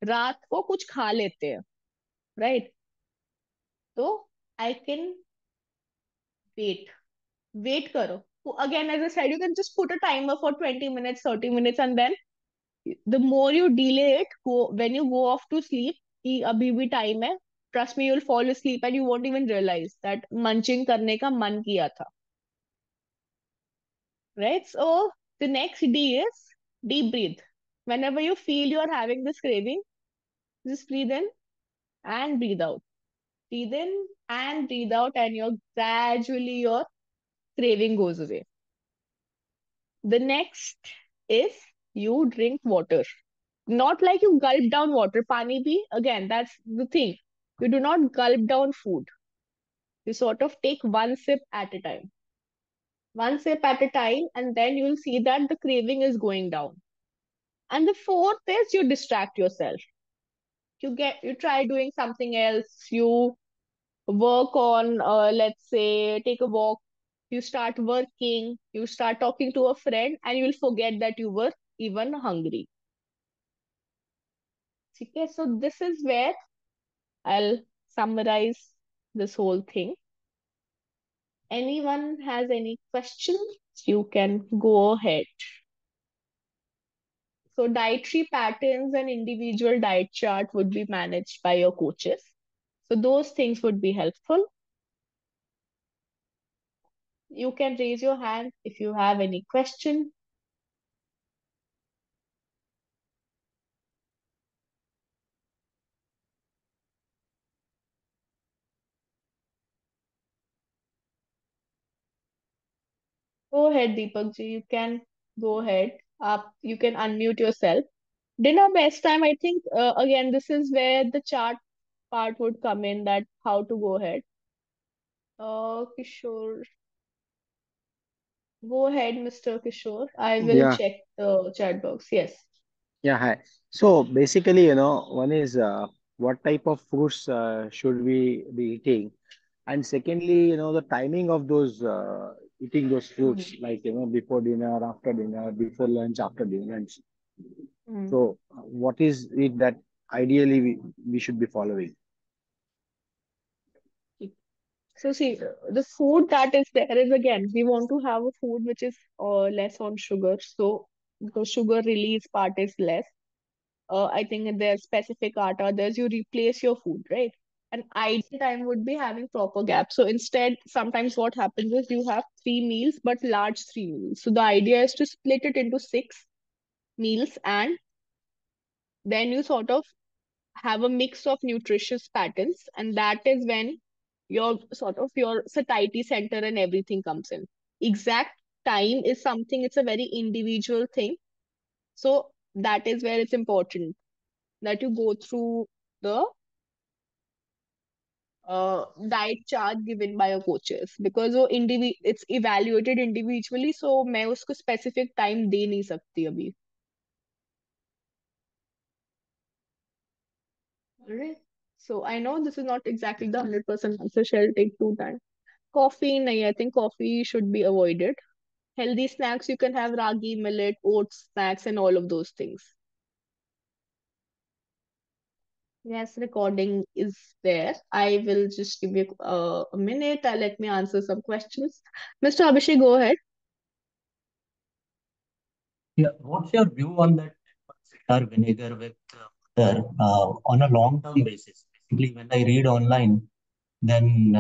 रात को कुछ खा लेते हैं, right? So I can wait करो. So again, as I said, you can just put a timer for 20 minutes, 30 minutes, and then the more you delay it, when you go off to sleep, कि अभी भी time है, trust me, you'll fall asleep and you won't even realize that munching करने का मन किया था, right? So the next D is deep breathe. Whenever you feel you're having this craving, just breathe in and breathe out. Breathe in and breathe out, and your craving goes away. The next is you drink water. Not like you gulp down water. Pani bhi, again, that's the thing. You do not gulp down food. You sort of take one sip at a time. One sip at a time, and then you'll see that the craving is going down. And the fourth is you distract yourself. You try doing something else. You work on, let's say, take a walk. You start working. You start talking to a friend, and you will forget that you were even hungry. Okay, so this is where I'll summarize this whole thing. Anyone has any questions? You can go ahead. So dietary patterns and individual diet chart would be managed by your coaches. So those things would be helpful. You can raise your hand if you have any question. Go ahead, Deepak ji. You can go ahead. You can unmute yourself. Dinner best time, I think, again, this is where the chart part would come in, that how to go ahead. Kishore, go ahead, Mr. Kishore. I will Yeah, check the chat box. Yes. yeah, hi. So basically, one is what type of foods should we be eating? And secondly, the timing of those eating those foods, Mm-hmm. like, before dinner, after dinner, before lunch, after lunch. Mm. So what is it that ideally we should be following? So see, the food that is there is, again, we want to have a food which is less on sugar. So because sugar release part is less, I think there's specific atta, there's you replace your food, right? An ideal time would be having proper gaps. So instead, sometimes what happens is you have 3 meals, but large 3 meals. So the idea is to split it into 6 meals, and then you sort of have a mix of nutritious patterns, and that is when your satiety center and everything comes in. Exact time is something, it's a very individual thing. So that is where it's important that you go through the diet chart given by your coaches, because it's evaluated individually, so मैं उसको specific time दे नहीं सकती अभी. Alright. So I know this is not exactly the 100% answer. Shall take 2 time. Coffee, nahi, I think coffee should be avoided. Healthy snacks, you can have ragi, millet, oats snacks, and all of those things. Yes, recording is there. I will just give you a minute. Let me answer some questions. Mr. Abhishek, go ahead. Yeah, what's your view on that cider vinegar with water on a long-term basis? Basically, when I read online, then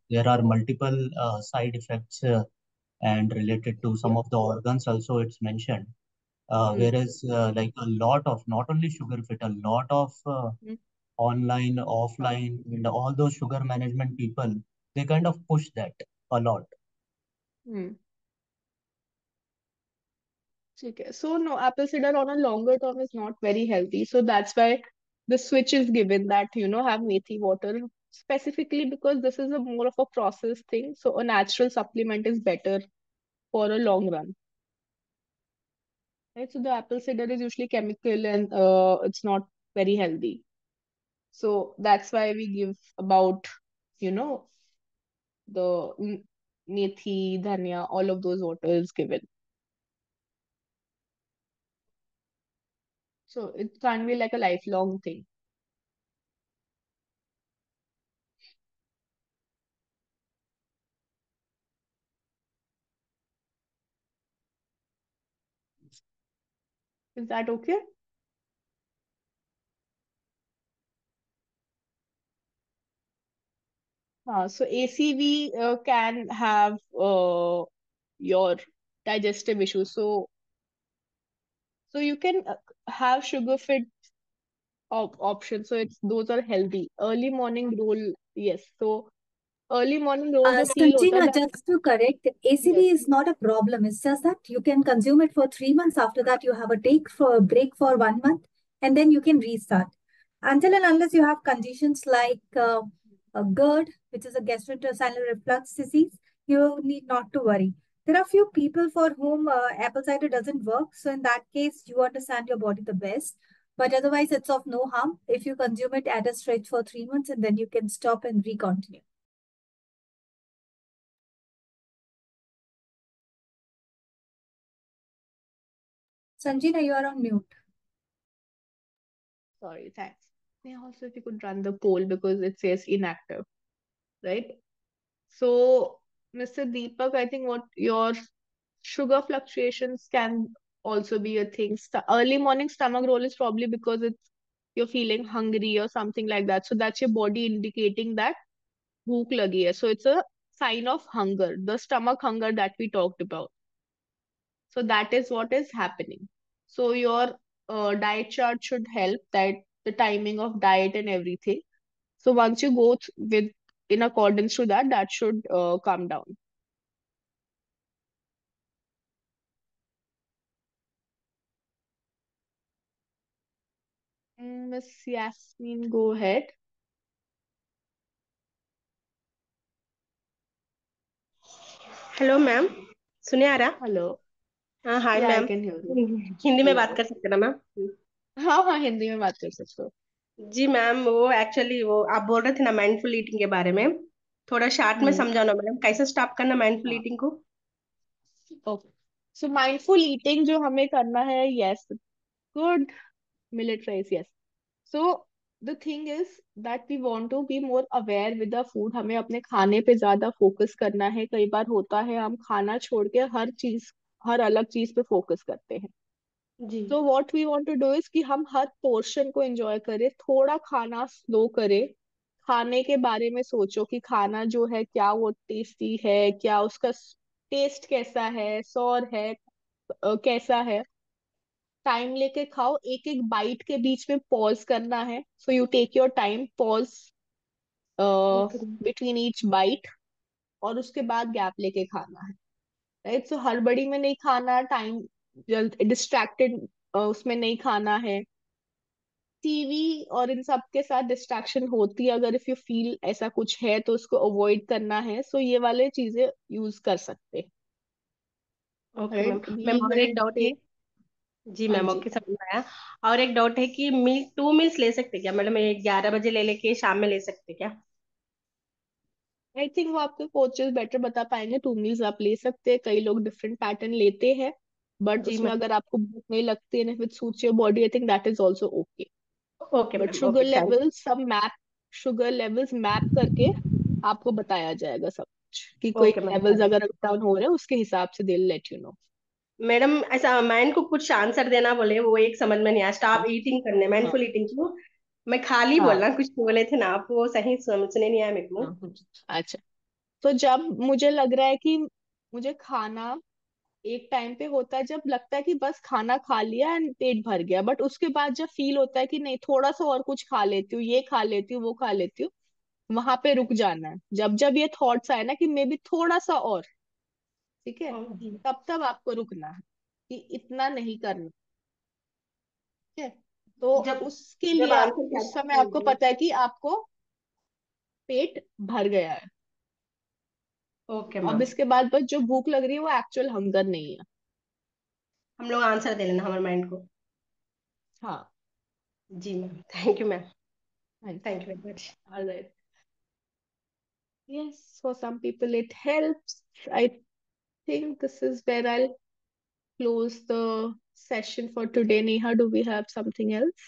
there are multiple side effects and related to Yeah. some of the organs also it's mentioned. Hmm. Whereas like a lot of not only sugar fit, a lot of Hmm. online, offline, and all those sugar management people, they kind of push that a lot. Hmm. Okay. So no, apple cider on a longer term is not very healthy. So that's why the switch is given that, have methi water specifically because this is a more of a processed thing. So a natural supplement is better for a long run. Right? So the apple cider is usually chemical and it's not very healthy. So that's why we give about, you know, the methi, dhania, all of those water is given. So it can't be like a lifelong thing. Is that okay? So ACV can have your digestive issues. So you can have sugar fit options. So it's those are healthy. Early morning roll, yes. So early morning roll जो feel होता है Sanjina, that just to correct, yes. ACV is not a problem. It's just that you can consume it for 3 months. After that, you have a take for a break for 1 month, and then you can restart. Until and unless you have conditions like a GERD, which is a gastrointestinal reflux disease, you need not to worry. There are few people for whom apple cider doesn't work. So in that case, you understand your body the best. But otherwise, it's of no harm if you consume it at a stretch for 3 months, and then you can stop and recontinue. Sanjina, you are on mute. Sorry, thanks. Yeah, also if you could run the poll because it says inactive, right? So, Mr. Deepak, I think what your sugar fluctuations can also be a thing. Early morning stomach roll is probably because it's you're feeling hungry or something like that. So that's your body indicating that bhook lagi hai. So it's a sign of hunger, the stomach hunger that we talked about. So that is what is happening. So your diet chart should help that the timing of diet and everything. So once you go with in accordance to that, that should come down. Miss Yasmin, go ahead. Hello ma'am, सुने आ रहा? Hello. हाँ, हाय Yeah, I ma'am. can hear you. Hindi में बात Hello. कर सकते हैं ना ma'am? हाँ हाँ हिंदी में बात कर सकते हो. जी मैम, वो एक्चुअली वो आप बोल रहे थे ना माइंडफुल ईटिंग के बारे में, थोड़ा शार्ट में हम्म. समझाओ ना मैम, कैसे स्टॉप करना माइंडफुल हाँ. ईटिंग को? ओके. सो माइंडफुल ईटिंग जो हमें करना है, yes, good, millet rice, yes. So the thing is that we want to be more aware with the food. हमें अपने खाने पे ज्यादा फोकस करना है. कई बार होता है हम खाना छोड़ के हर अलग चीज पे फोकस करते हैं. जी। So what we want to do is कि हम हर पोर्शन को एंजॉय करें, थोड़ा खाना स्लो करें. खाने के बारे में सोचो कि खाना जो है क्या वो टेस्टी है, क्या उसका टेस्ट कैसा है, सॉर है, कैसा है. टाइम लेके खाओ. एक एक बाइट के बीच में पॉज करना है. So you take your time, pause okay ma'am. Between each bite, और उसके बाद गैप लेके खाना है. राइट. सो हड़बड़ी में नहीं खाना. टाइम जल्द डिस्ट्रैक्टेड उसमें नहीं खाना है. टीवी और इन सब के साथ डिस्ट्रैक्शन होती है. अगर इफ यू फील ऐसा कुछ है तो उसको अवॉइड करना है. सो ये वाले चीजें यूज कर सकते हैं. Okay ma'am. Right. Ma'am we और एक वुड डाउट से. है। जी हाँ मैम, जी. ओके समझ में आया। और एक डाउट है कि मील 2 मील्स ले सकते क्या? मतलब 11 बजे ले लेके शाम में ले सकते क्या? आई थिंक वो आपके कोचेस बेटर बता पाएंगे. 2 मील्स आप ले सकते हैं. कई लोग डिफरेंट पैटर्न लेते हैं, बट जी उसमें मैम। अगर आपको भूख नहीं लगती है, if it suits your body, I think that is also okay. Okay but ma'am, sugar okay thank. Levels सब मैप शुगर लेवल्स मैप करके आपको बताया जाएगा सब कुछ, कि कोई ओके मैम लेवल्स थैंक। अगर अप डाउन हो रहे हैं उसके हिसाब से दे लेट यू नो. मैडम ऐसा माइंड को कुछ आंसर देना बोले, वो एक समझ में नहीं आया। स्टॉप हाँ ईटिंग करने, हाँ माइंडफुल ईटिंग को मैं खाली हाँ बोलना कुछ बोले थे ना आप, वो सही समझने नहीं आया मेरे को। हाँ. अच्छा. तो जब मुझे लग रहा है कि मुझे खाना एक टाइम पे होता है जब लगता है कि बस खाना खा लिया एंड पेट भर गया, बट उसके बाद जब फील होता है कि नहीं, थोड़ा सा और कुछ खा लेती हूँ, ये खा लेती हूँ, वो खा लेती हूँ, वहां पे रुक जाना है। जब जब ये थॉट्स आए ना कि मे बी थोड़ा सा और, ठीक है, हम्म, तब तब आपको रुकना है कि इतना नहीं करना। ठीक है, तो जब उसके जब लिए आंसर क्या उस था? समय आपको पता है कि आपको पेट भर गया है। ओके अब मैम। इसके बाद बस जो भूख लग रही है वो एक्चुअल हंगर नहीं है। हम लोग आंसर दे लेना हमारे माइंड को। हाँ। जी मैम, थैंक यू मैम। हाँ थैंक जी। You very much. Alright. Yes, for some people it helps. I think this is where I'll close the session for today. Neha, do we have something else?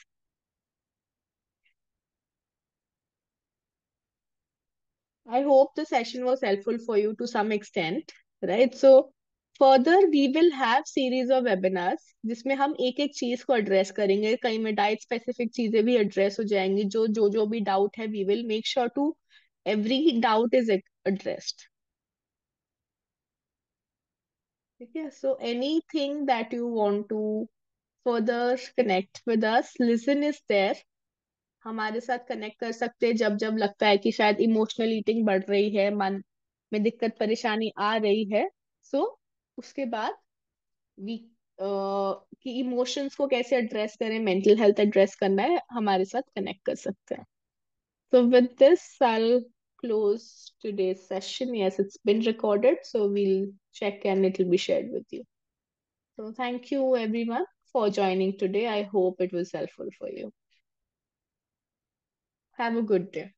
I hope the session was helpful for you to some extent, right? So further we will have series of webinars जिसमें हम एक एक चीज को address करेंगे, कहीं में diet specific चीजें भी एड्रेस हो जाएंगी, जो भी डाउट है we will make sure to every doubt is addressed. Okay, so anything that you want to further connect with us, listen is there. हमारे साथ कनेक्ट कर सकते हैं जब जब लगता है कि शायद इमोशनल ईटिंग बढ़ रही है, मन में दिक्कत परेशानी आ रही है। सो उसके बाद वी कि इमोशंस को कैसे एड्रेस करें, मेंटल हेल्थ एड्रेस करना है, हमारे साथ कनेक्ट कर सकते हैं। So with this, I'll close today's session. Yes, it's been recorded, so we'll check and it'll be shared with you. So thank you everyone for joining today. I hope it was helpful for you. Have a good day.